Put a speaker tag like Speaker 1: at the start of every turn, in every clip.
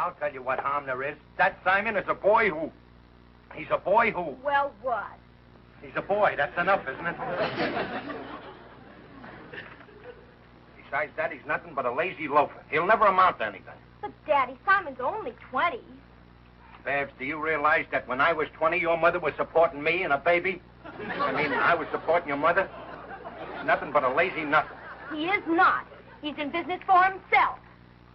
Speaker 1: I'll tell you what harm there is. That Simon is a boy who... He's a boy who...
Speaker 2: Well, what?
Speaker 1: He's a boy. That's enough, isn't it? Besides that, he's nothing but a lazy loafer. He'll never amount to anything.
Speaker 2: But, Daddy, Simon's only 20.
Speaker 1: Babs, do you realize that when I was 20, your mother was supporting me and a baby? I was supporting your mother? He's nothing but a lazy nothing.
Speaker 2: He is not. He's in business for himself.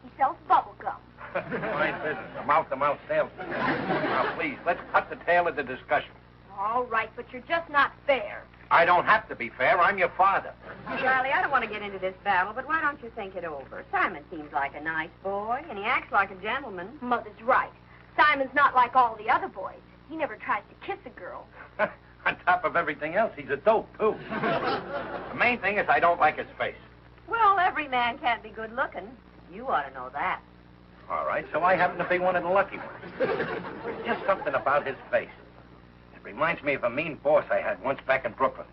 Speaker 2: He sells bubble gum.
Speaker 1: Fine business, a mouth-to-mouth salesman. Now, please, let's cut the tail of the discussion.
Speaker 2: All right, but you're just not fair.
Speaker 1: I don't have to be fair. I'm your father.
Speaker 3: Charlie, I don't want to get into this battle, but why don't you think it over? Simon seems like a nice boy, and he acts like a gentleman.
Speaker 2: Mother's right. Simon's not like all the other boys. He never tries to kiss a girl.
Speaker 1: On top of everything else, he's a dope, too. The main thing is I don't like his face.
Speaker 3: Well, every man can't be good looking. You ought to know that.
Speaker 1: All right, so I happen to be one of the lucky ones. There's just something about his face. It reminds me of a mean boss I had once back in Brooklyn.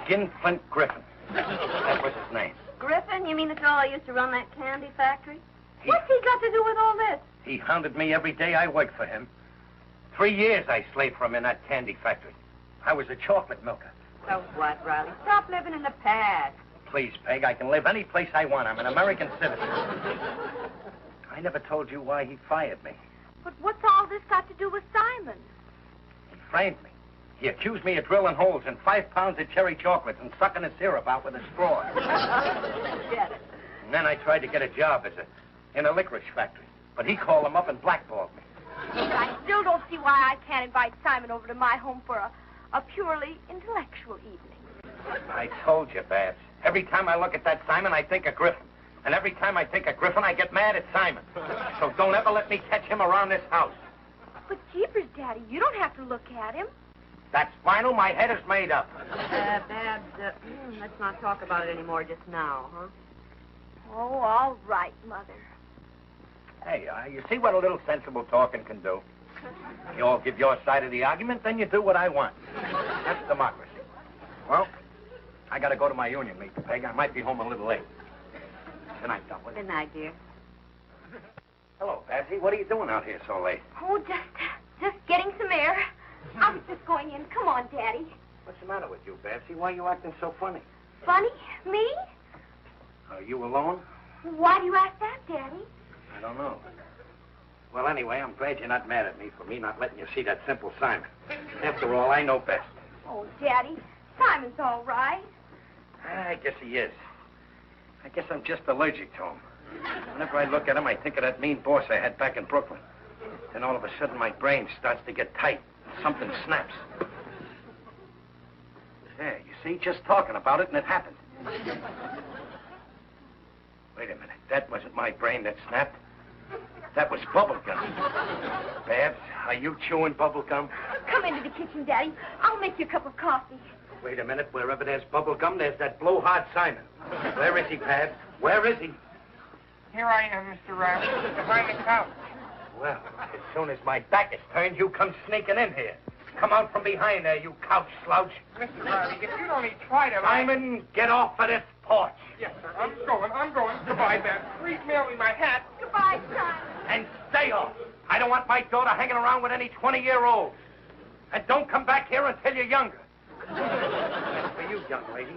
Speaker 1: Skinflint Griffin. That was his name.
Speaker 3: Griffin? You mean the fellow who used to run that candy factory? What's he got to do with all this?
Speaker 1: He hounded me every day I worked for him. 3 years I slaved for him in that candy factory. I was a chocolate milker.
Speaker 3: So what, Riley? Stop living in the past.
Speaker 1: Please, Peg, I can live any place I want. I'm an American citizen. I never told you why he fired me.
Speaker 2: But what's all this got to do with Simon?
Speaker 1: He framed me. He accused me of drilling holes in 5 pounds of cherry chocolates and sucking the syrup out with a straw.
Speaker 3: Get it.
Speaker 1: And then I tried to get a job in a licorice factory. But he called him up and blackballed me.
Speaker 2: I still don't see why I can't invite Simon over to my home for a purely intellectual evening.
Speaker 1: I told you, Babs. Every time I look at that Simon, I think of Griffin. And every time I think of Griffin, I get mad at Simon. So don't ever let me catch him around this house.
Speaker 2: But jeepers, Daddy, you don't have to look at him.
Speaker 1: That's final. My head is made up.
Speaker 3: Babs, let's not talk about it anymore just now, huh?
Speaker 2: Oh, all right, Mother.
Speaker 1: Hey, you see what a little sensible talking can do? You all give your side of the argument, then you do what I want. That's democracy. Well, I gotta go to my union meeting, Peg. I might be home a little late. Good night, Dumpling.
Speaker 3: Good night, dear.
Speaker 1: Hello, Patsy. What are you doing out here so late?
Speaker 2: Oh, just getting some air. I was just going in. Come on, Daddy.
Speaker 1: What's the matter with you, Patsy? Why are you acting so funny?
Speaker 2: Funny? Me?
Speaker 1: Are you alone?
Speaker 2: Why do you ask that, Daddy?
Speaker 1: I don't know. Well, anyway, I'm glad you're not mad at me for me not letting you see that simple Simon. After all, I know best.
Speaker 2: Oh, Daddy, Simon's all right.
Speaker 1: I guess he is. I guess I'm just allergic to him. Whenever I look at him, I think of that mean boss I had back in Brooklyn. Then all of a sudden, my brain starts to get tight. Something snaps. There, you see, just talking about it, and it happened. Wait a minute. That wasn't my brain that snapped. That was bubble gum. Babs, are you chewing bubble gum?
Speaker 2: Come into the kitchen, Daddy. I'll make you a cup of coffee.
Speaker 1: Wait a minute. Wherever there's bubble gum, there's that blowhard Simon. Where is he, Babs? Where is he?
Speaker 4: Here I am, Mr. Riley, behind the couch.
Speaker 1: Well, as soon as my back is turned, you come sneaking in here. Come out from behind there, you couch slouch.
Speaker 4: Mr. Riley, if you'd only try to...
Speaker 1: Simon, get off of this porch.
Speaker 4: Yes, sir. I'm going. Goodbye, Babs. Please mail me my hat.
Speaker 2: Goodbye, Simon.
Speaker 1: And stay off. I don't want my daughter hanging around with any 20-year-olds. And don't come back here until you're younger. As for you, young lady,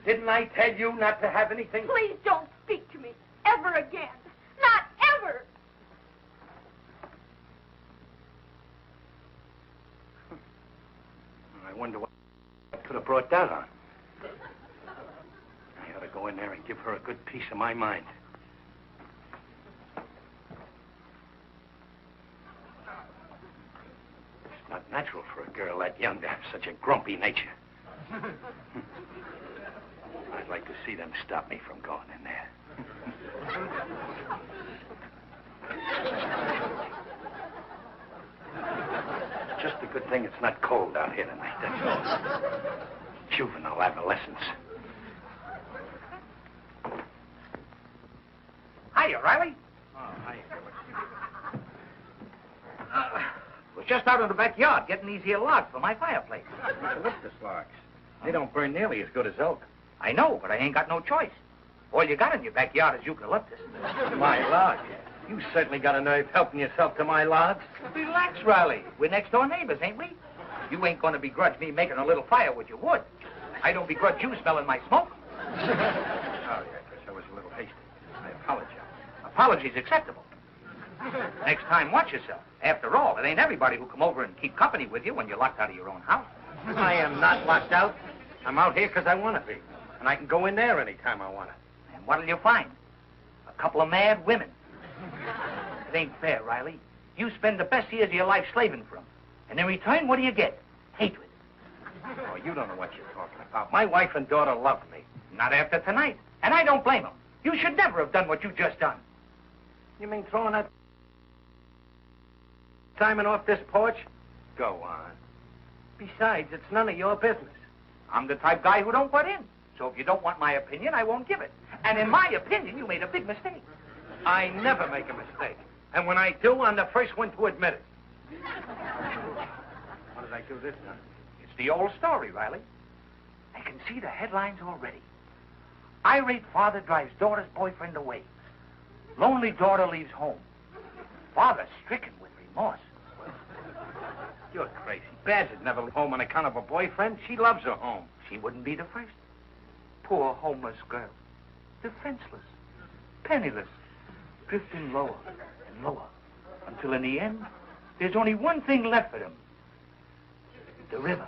Speaker 1: didn't I tell you not to have anything?
Speaker 2: Please don't speak to me ever again. Not ever.
Speaker 1: I wonder what could have brought that on. I ought to go in there and give her a good piece of my mind. It's not natural for a girl that young to have such a grumpy nature. I'd like to see them stop me from going in there. Just a good thing it's not cold out here tonight, that's all. Juvenile adolescence. Hiya, Riley.
Speaker 5: Oh, hiya. Was just out in the backyard getting these here logs for my fireplace.
Speaker 1: Eucalyptus logs. They don't burn nearly as good as oak.
Speaker 5: I know, but I ain't got no choice. All you got in your backyard is eucalyptus.
Speaker 1: My logs. You certainly got a nerve helping yourself to my logs.
Speaker 5: Relax, Riley. We're next door neighbors, ain't we? You ain't gonna begrudge me making a little fire with your wood. I don't begrudge you smelling my smoke.
Speaker 1: Oh, yeah, I guess I was a little hasty. I apologize.
Speaker 5: Apologies acceptable. Next time, watch yourself. After all, it ain't everybody who come over and keep company with you when you're locked out of your own house.
Speaker 1: I am not locked out. I'm out here because I want to be. And I can go in there anytime I want to.
Speaker 5: And what'll you find? A couple of mad women. It ain't fair, Riley. You spend the best years of your life slaving for them. And in return, what do you get? Hatred.
Speaker 1: Oh, you don't know what you're talking about. My wife and daughter love me.
Speaker 5: Not after tonight. And I don't blame them. You should never have done what you just done.
Speaker 1: You mean throwing that Simon off this porch? Go on. Besides, it's none of your business.
Speaker 5: I'm the type guy who don't butt in. So if you don't want my opinion, I won't give it. And in my opinion, you made a big mistake.
Speaker 1: I never make a mistake. And when I do, I'm the first one to admit it. What did I do this time?
Speaker 5: It's the old story, Riley. I can see the headlines already. Irate father drives daughter's boyfriend away. Lonely daughter leaves home. Father stricken with remorse.
Speaker 1: You're crazy. Babs would never leave home on account of a boyfriend. She loves her home.
Speaker 5: She wouldn't be the first. Poor homeless girl. Defenseless. Penniless. Drifting lower and lower. Until in the end, there's only one thing left for them. The river.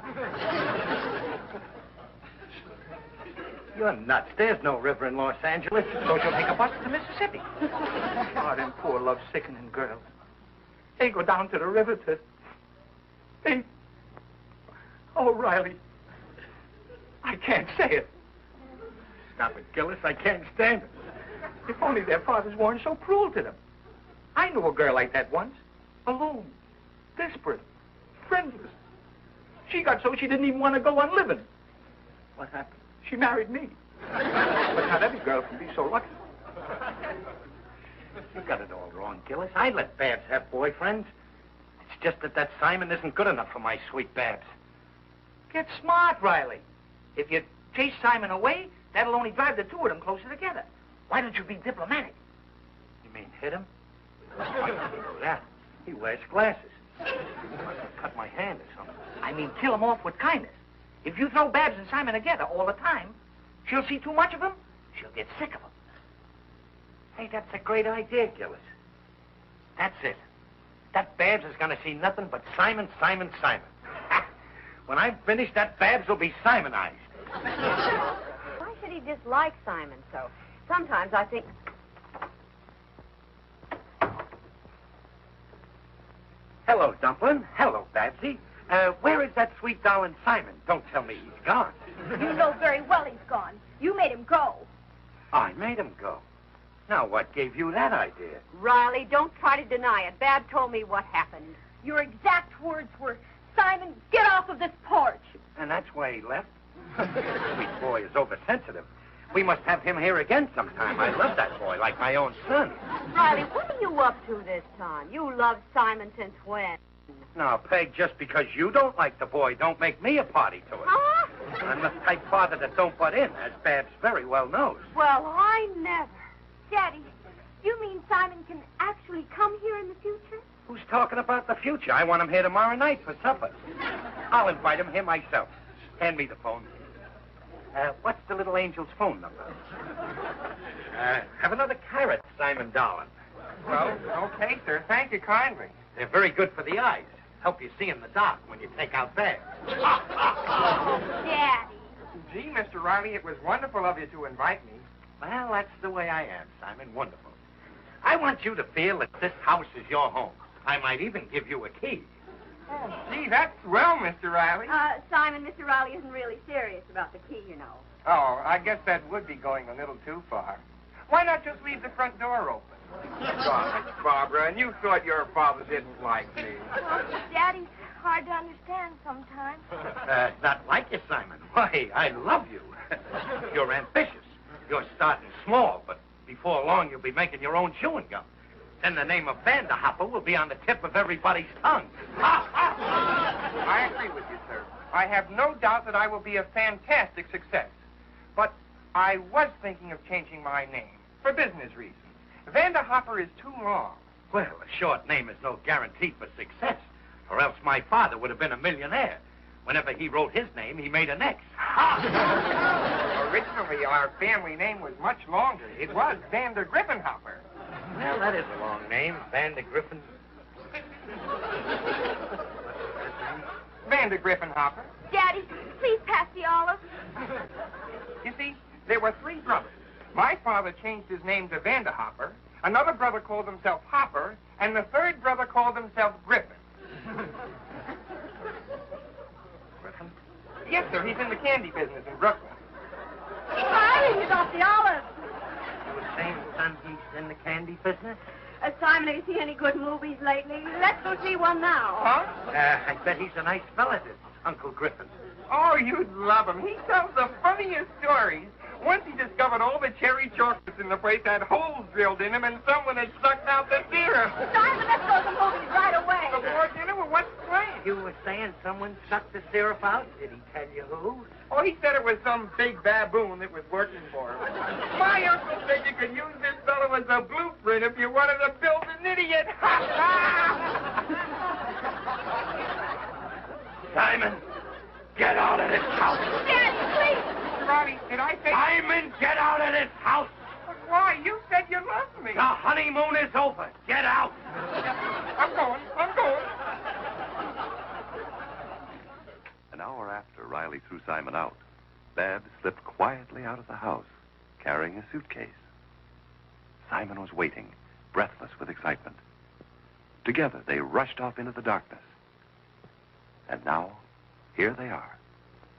Speaker 1: You're nuts. There's no river in Los Angeles.
Speaker 5: So she'll take a bus to Mississippi. Oh, them poor love-sickening girls. They go down to the river to... They... Oh, Riley. I can't say it.
Speaker 1: Stop it, Gillis. I can't stand it.
Speaker 5: If only their fathers weren't so cruel to them. I knew a girl like that once. Alone. Desperate. Friendless. She got so she didn't even want to go on living.
Speaker 1: What happened?
Speaker 5: She married me. But not every girl can be so lucky.
Speaker 1: You got it all wrong, Gillis. I let Babs have boyfriends. It's just that Simon isn't good enough for my sweet Babs.
Speaker 5: Get smart, Riley. If you chase Simon away, that'll only drive the two of them closer together. Why don't you be diplomatic?
Speaker 1: You mean hit him? Why don't you do that? He wears glasses. He must have cut my hand or something.
Speaker 5: I mean, kill him off with kindness. If you throw Babs and Simon together all the time, she'll see too much of him, she'll get sick of him.
Speaker 1: Hey, that's a great idea, Gillis. That's it. That Babs is going to see nothing but Simon, Simon, Simon. When I'm finished, that Babs will be Simonized.
Speaker 3: Why should he dislike Simon so? Sometimes I think...
Speaker 1: Hello, Dumplin'. Hello, Babsy. Where is that sweet darling Simon? Don't tell me he's gone.
Speaker 2: You know very well he's gone. You made him go.
Speaker 1: I made him go. Now, what gave you that idea?
Speaker 3: Riley, don't try to deny it. Bab told me what happened.
Speaker 2: Your exact words were, Simon, get off of this porch.
Speaker 1: And that's why he left? Sweet boy is oversensitive. We must have him here again sometime. I love that boy like my own son.
Speaker 3: Riley, what are you up to this time? You loved Simon since when?
Speaker 1: Now, Peg, just because you don't like the boy, don't make me a party to it.
Speaker 3: Huh?
Speaker 1: I'm the type father that don't butt in, as Babs very well knows.
Speaker 3: Well, I never.
Speaker 2: Daddy, you mean Simon can actually come here in the future?
Speaker 1: Who's talking about the future? I want him here tomorrow night for supper. I'll invite him here myself. Hand me the phone. What's the little angel's phone number? Have another carrot, Simon darling.
Speaker 4: Well, okay, sir. Thank you kindly.
Speaker 1: They're very good for the eyes. Help you see in the dark when you take out bags.
Speaker 2: Daddy.
Speaker 4: Gee, Mr. Riley, it was wonderful of you to invite me.
Speaker 1: Well, that's the way I am, Simon. Wonderful. I want you to feel that this house is your home. I might even give you a key.
Speaker 4: Oh, gee, that's swell, Mr. Riley.
Speaker 3: Simon, Mr. Riley isn't really serious about the key, you know.
Speaker 4: Oh, I guess that would be going a little too far. Why not just leave the front door open? Gosh, Barbara, and you thought your father didn't like me.
Speaker 2: Well, Daddy's hard to understand sometimes.
Speaker 1: Not like you, Simon. Why, I love you. You're ambitious. You're starting small, but before long you'll be making your own chewing gum. Then the name of Vanderhopper will be on the tip of everybody's tongue.
Speaker 4: I agree with you, sir. I have no doubt that I will be a fantastic success. But I was thinking of changing my name for business reasons. Vanderhopper is too long.
Speaker 1: Well, a short name is no guarantee for success, or else my father would have been a millionaire. Whenever he wrote his name, he made an X.
Speaker 4: Originally, our family name was much longer. It was Vander Griffinhopper.
Speaker 1: Well, that is a long name, Vander Griffin.
Speaker 4: Vander Griffinhopper.
Speaker 2: Daddy, please pass the olive.
Speaker 4: You see, there were 3 brothers. My father changed his name to Vanderhopper. Another brother called himself Hopper, and the 3rd brother called himself Griffin.
Speaker 1: Griffin?
Speaker 4: Yes, sir. He's in the candy business in Brooklyn.
Speaker 2: Riley, he's off the olive.
Speaker 1: You were saying, son, he's in the candy business?
Speaker 3: Simon, have you seen any good movies lately? Let's go see one now.
Speaker 4: Huh?
Speaker 1: I bet he's a nice fella, this Uncle Griffin.
Speaker 4: Oh, you'd love him. He tells the funniest stories. Once he discovered all the cherry chocolates in the place had holes drilled in them, and someone had sucked out the syrup.
Speaker 2: Simon, let's go to the movies right away.
Speaker 4: Before dinner, well, what's playing?
Speaker 1: You were saying someone sucked the syrup out? Did he tell you who?
Speaker 4: Oh, he said it was some big baboon that was working for him. My uncle said you could use this fellow as a blueprint if you wanted to build an idiot.
Speaker 1: Simon, get out of this house.
Speaker 2: Daddy, please.
Speaker 4: Ronnie, did I say...
Speaker 1: Simon, get out of this house.
Speaker 4: But why? You said you loved me.
Speaker 1: The honeymoon is over. Get out.
Speaker 4: I'm going.
Speaker 6: An hour after Riley threw Simon out, Babs slipped quietly out of the house, carrying a suitcase. Simon was waiting, breathless with excitement. Together, they rushed off into the darkness. And now, here they are.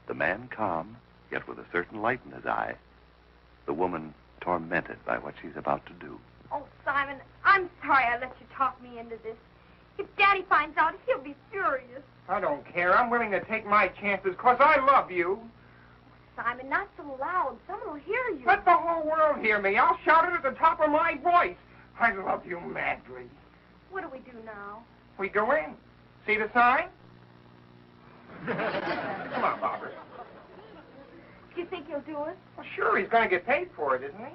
Speaker 6: The man calm, yet with a certain light in his eye. The woman tormented by what she's about to do.
Speaker 2: Oh, Simon, I'm sorry I let you talk me into this. If Daddy finds out, he'll be furious.
Speaker 4: I don't care. I'm willing to take my chances because I love you.
Speaker 2: Simon, not so loud. Someone will hear you.
Speaker 4: Let the whole world hear me. I'll shout it at the top of my voice. I love you madly.
Speaker 2: What do we do now?
Speaker 4: We go in. See the sign? Come on, Barbara.
Speaker 2: Do you think he'll do it?
Speaker 4: Well, sure, he's going to get paid for it, isn't he?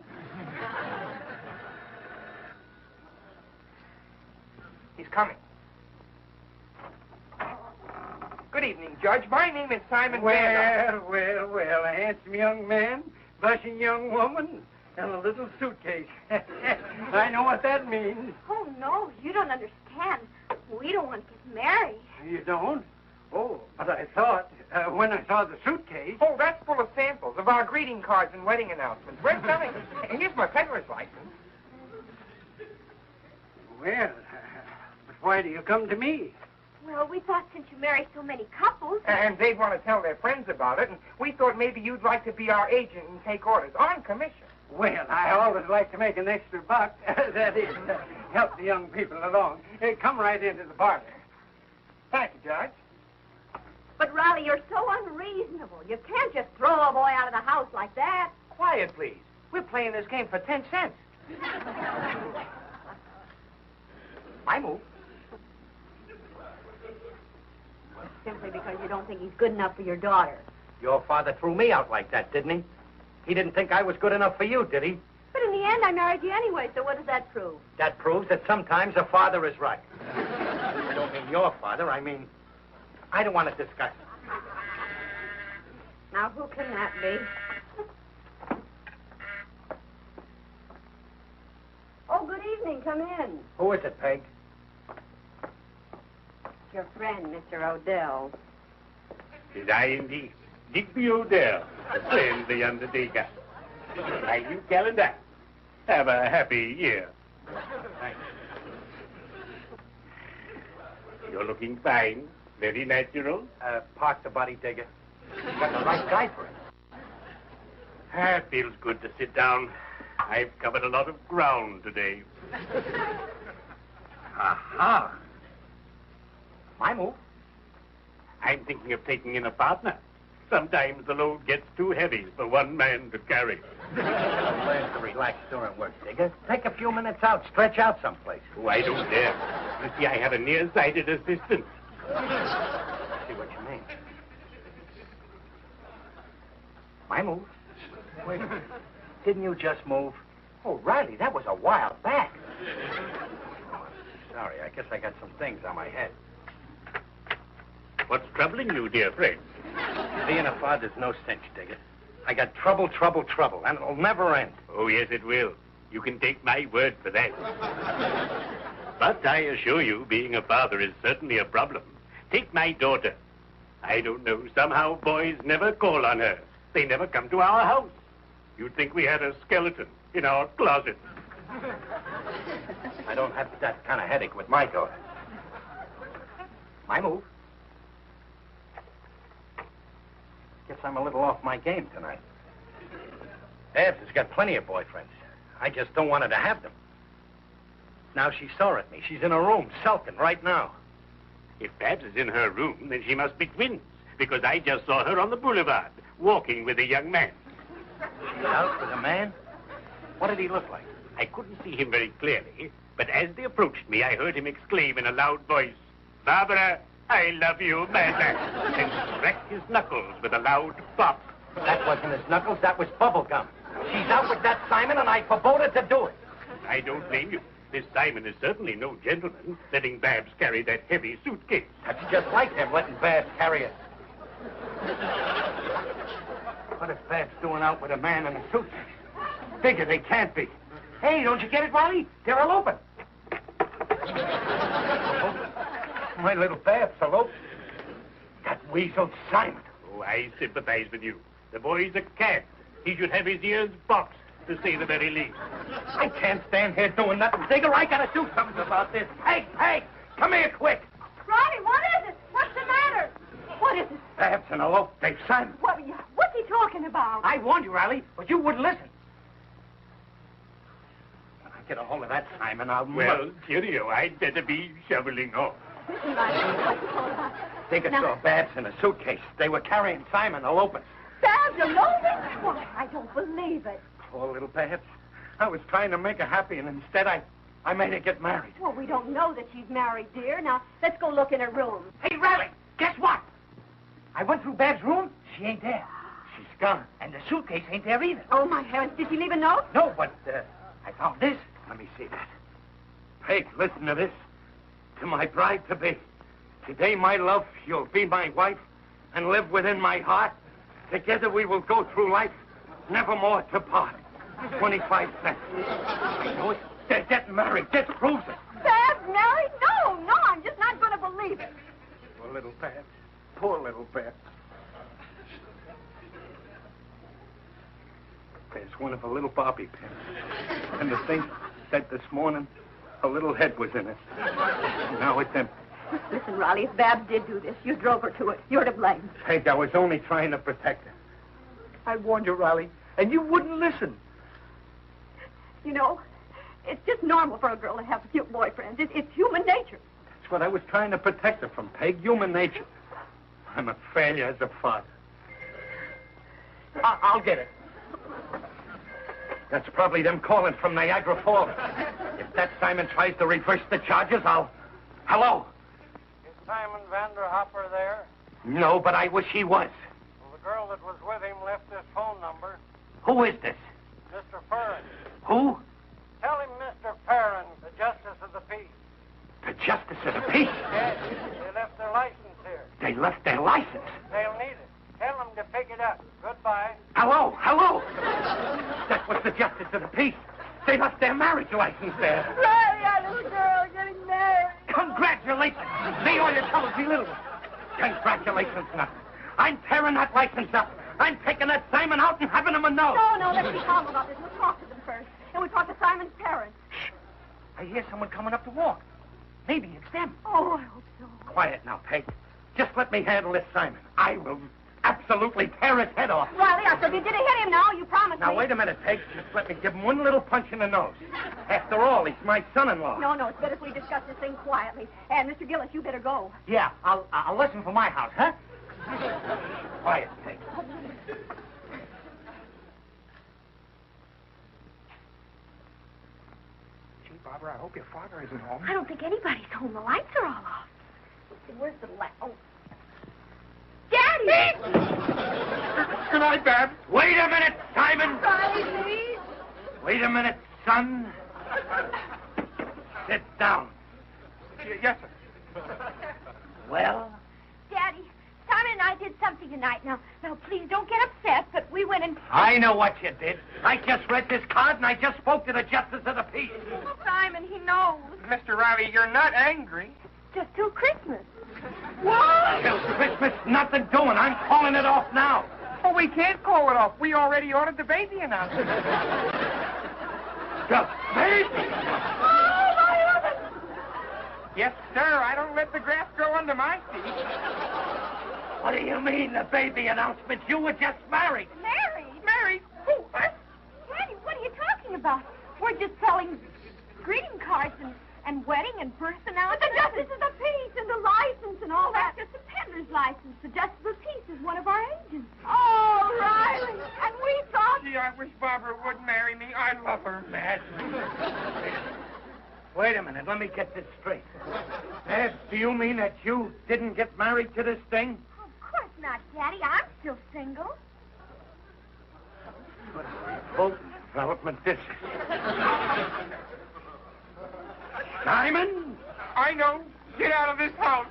Speaker 4: He's coming. Good evening, Judge. My name is Simon Vander.
Speaker 5: Well, a handsome young man, blushing young woman, and a little suitcase. I know what that means.
Speaker 2: Oh, no, you don't understand. We don't want to get married.
Speaker 5: You don't? Oh, but I thought, when I saw the suitcase...
Speaker 4: Oh, that's full of samples of our greeting cards and wedding announcements. We're selling them. Here's my peddler's license.
Speaker 5: Well, but why do you come to me?
Speaker 2: Well, we thought since you marry so many couples...
Speaker 4: And they'd want to tell their friends about it, and we thought maybe you'd like to be our agent and take orders on commission.
Speaker 5: Well, I always like to make an extra buck. That is, help the young people along. Come right into the parlor.
Speaker 4: Thank you, Judge.
Speaker 3: But, Riley, you're so unreasonable. You can't just throw a boy out of the house like that.
Speaker 1: Quiet, please. We're playing this game for 10 cents. I move.
Speaker 3: Simply because you don't think he's good enough for your daughter.
Speaker 1: Your father threw me out like that, didn't he? He didn't think I was good enough for you, did he?
Speaker 3: But in the end, I married you anyway, so what does that prove?
Speaker 1: That proves that sometimes a father is right. I don't mean your father, I mean... I don't want to discuss it.
Speaker 3: Now, who can that be? Oh, good evening. Come in.
Speaker 1: Who is it, Peg?
Speaker 3: Your friend, Mr. Odell.
Speaker 7: Did I indeed? Digby Odell, the friendly undertaker. Thank you, Calendar. Have a happy year.
Speaker 1: Thanks.
Speaker 7: You're looking fine. Very natural.
Speaker 1: Park the body digger. You got the right guy for it.
Speaker 7: It feels good to sit down. I've covered a lot of ground today.
Speaker 1: Aha. My move.
Speaker 7: I'm thinking of taking in a partner. Sometimes the load gets too heavy for one man to carry.
Speaker 1: Learn to relax during work, digger. Take a few minutes out. Stretch out someplace.
Speaker 7: Oh, I don't dare. You see, I have a nearsighted assistant.
Speaker 1: I see what you mean. My move. Wait. Didn't you just move? Oh, Riley, that was a while back. Sorry, I guess I got some things on my head.
Speaker 7: What's troubling you, dear friend?
Speaker 1: Being a father's no cinch, Digger. I got trouble, and it'll never end.
Speaker 7: Oh, yes, it will. You can take my word for that. But I assure you, being a father is certainly a problem. Take my daughter. I don't know, somehow boys never call on her. They never come to our house. You'd think we had a skeleton in our closet.
Speaker 1: I don't have that kind of headache with my daughter. My move. Guess I'm a little off my game tonight. Babs has got plenty of boyfriends. I just don't want her to have them. Now she's sore at me. She's in her room, sulking right now.
Speaker 7: If Babs is in her room, then she must be twins, because I just saw her on the boulevard, walking with a young man.
Speaker 1: She's out with a man? What did he look like?
Speaker 7: I couldn't see him very clearly, but as they approached me, I heard him exclaim in a loud voice, "Barbara, I love you, madman," and cracked his knuckles with a loud pop.
Speaker 1: That wasn't his knuckles, that was bubble gum. She's out with that Simon, and I forbade her to do it.
Speaker 7: I don't blame you. This Simon is certainly no gentleman, letting Babs carry that heavy suitcase.
Speaker 1: That's just like him, letting Babs carry it. What is Babs doing out with a man in a suitcase? Figure they can't be. Hey, don't you get it, Riley? They're all open. My little Babs, hello. That weasel Simon.
Speaker 7: Oh, I sympathize with you. The boy's a cad. He should have his ears boxed, to say the very least.
Speaker 1: I can't stand here doing nothing, Digger. I gotta do something about this. Hey, come here quick.
Speaker 2: Ronnie, what is it? What's the matter? What is it?
Speaker 1: Babs and hello, Dave Simon.
Speaker 2: What's he talking about?
Speaker 1: I warned you, Riley, but you wouldn't listen. When I get a hold of that Simon, I'll...
Speaker 7: Well, cheerio. I'd better be shoveling off.
Speaker 2: Listen, Riley, what's he talking about?
Speaker 1: Digger saw Babs in a suitcase. They were carrying Simon eloping.
Speaker 2: Babs eloping? Why, I don't believe it.
Speaker 1: Poor little Babs. I was trying to make her happy, and instead I made her get married.
Speaker 2: Well, we don't know that she's married, dear. Now, let's go look in her room.
Speaker 1: Hey, Riley, guess what? I went through Babs' room. She ain't there. She's gone. And the suitcase ain't there either.
Speaker 2: Oh, my heavens. Did she leave a note?
Speaker 1: No, but I found this. Let me see that. Peg, listen to this. To my bride-to-be. Today, my love, you'll be my wife and live within my heart. Together we will go through life, never more to part. 25 cents. I know it. They're getting married. This proves it.
Speaker 2: Babs married? No, I'm just not going to believe it.
Speaker 1: Poor little Babs. Poor little Babs. There's one of her little bobby pins. And the thing said this morning, a little head was in it. Now it's empty.
Speaker 2: Listen, Riley, if Babs did do this, you drove her to it. You're to blame.
Speaker 1: Peg, I was only trying to protect her. I warned you, Riley, and you wouldn't listen.
Speaker 2: You know, it's just normal for a girl to have a few boyfriends. It's human nature.
Speaker 1: That's what I was trying to protect her from, Peg. Human nature. I'm a failure as a father. I'll get it. That's probably them calling from Niagara Falls. If that Simon tries to reverse the charges, I'll... Hello?
Speaker 8: Is Simon Vanderhopper there?
Speaker 1: No, but I wish he was.
Speaker 8: Well, the girl that was with him left this phone number.
Speaker 1: Who is this?
Speaker 8: Mr. Perrin.
Speaker 1: Who?
Speaker 8: Tell him Mr. Perrin, the Justice of the Peace.
Speaker 1: The Justice of the Peace?
Speaker 8: Yes, they left their license here.
Speaker 1: They left their license.
Speaker 8: They'll need it. Tell them to pick it up. Goodbye.
Speaker 1: Hello? That was the Justice of the Peace. They left their marriage license there.
Speaker 2: Riley, our little girl getting married.
Speaker 1: Congratulations. See all your troubles belittled. Congratulations, nothing. I'm tearing that license up. I'm taking that Simon out and having him a nose.
Speaker 2: No, let's be calm about this. We'll talk to them first. And we'll talk to Simon's parents.
Speaker 1: Shh. I hear someone coming up to walk. Maybe it's them.
Speaker 2: Oh, I hope so.
Speaker 1: Quiet now, Peg. Just let me handle this Simon. I will absolutely tear his head off.
Speaker 2: Riley, I said you didn't hit him now. You promised me.
Speaker 1: Now, wait a minute, Peg. Just let me give him one little punch in the nose. After all, he's my son-in-law.
Speaker 2: No, it's better if we discuss this thing quietly. And, Mr. Gillis, you better go.
Speaker 1: Yeah, I'll listen from my house, huh? Quiet, Peg.
Speaker 4: Gee, Barbara, I hope your father isn't home.
Speaker 2: I don't think anybody's home. The lights are all off. Where's the light? Oh. Daddy!
Speaker 1: Good night, Babs. Wait a minute, Simon.
Speaker 2: Riley, please.
Speaker 1: Wait a minute, son. Sit down.
Speaker 4: Yes, sir.
Speaker 1: Well?
Speaker 2: Daddy, Simon and I did something tonight. Now, please don't get upset, but we went and...
Speaker 1: I know what you did. I just read this card, and I just spoke to the justice of the peace.
Speaker 2: Simon, he knows.
Speaker 4: Mr. Riley, you're not angry.
Speaker 2: Just till Christmas.
Speaker 1: What? Till Christmas, nothing doing. I'm calling it off now.
Speaker 4: Oh, we can't call it off. We already ordered the baby announcement.
Speaker 1: The baby?
Speaker 2: Oh, my heavens!
Speaker 4: Yes, sir. I don't let the grass grow under my feet.
Speaker 1: What do you mean, the baby announcement? You were just married.
Speaker 2: Married?
Speaker 4: Mary, who?
Speaker 2: Daddy, what are you talking about? We're just selling greeting cards and wedding and birth announcements. But the Justice of the Peace and the license and all that. That's just a peddler's license. The Justice of the Peace is one of our agents. Oh, Riley. And we thought...
Speaker 4: Gee, I wish Barbara would marry me. I love her.
Speaker 1: Matt. Wait a minute. Let me get this straight. Ed, do you mean that you didn't get married to this thing?
Speaker 2: Of course not, Daddy. I'm still single.
Speaker 1: What a revolting development this is. Simon?
Speaker 4: I know. Get out of this house.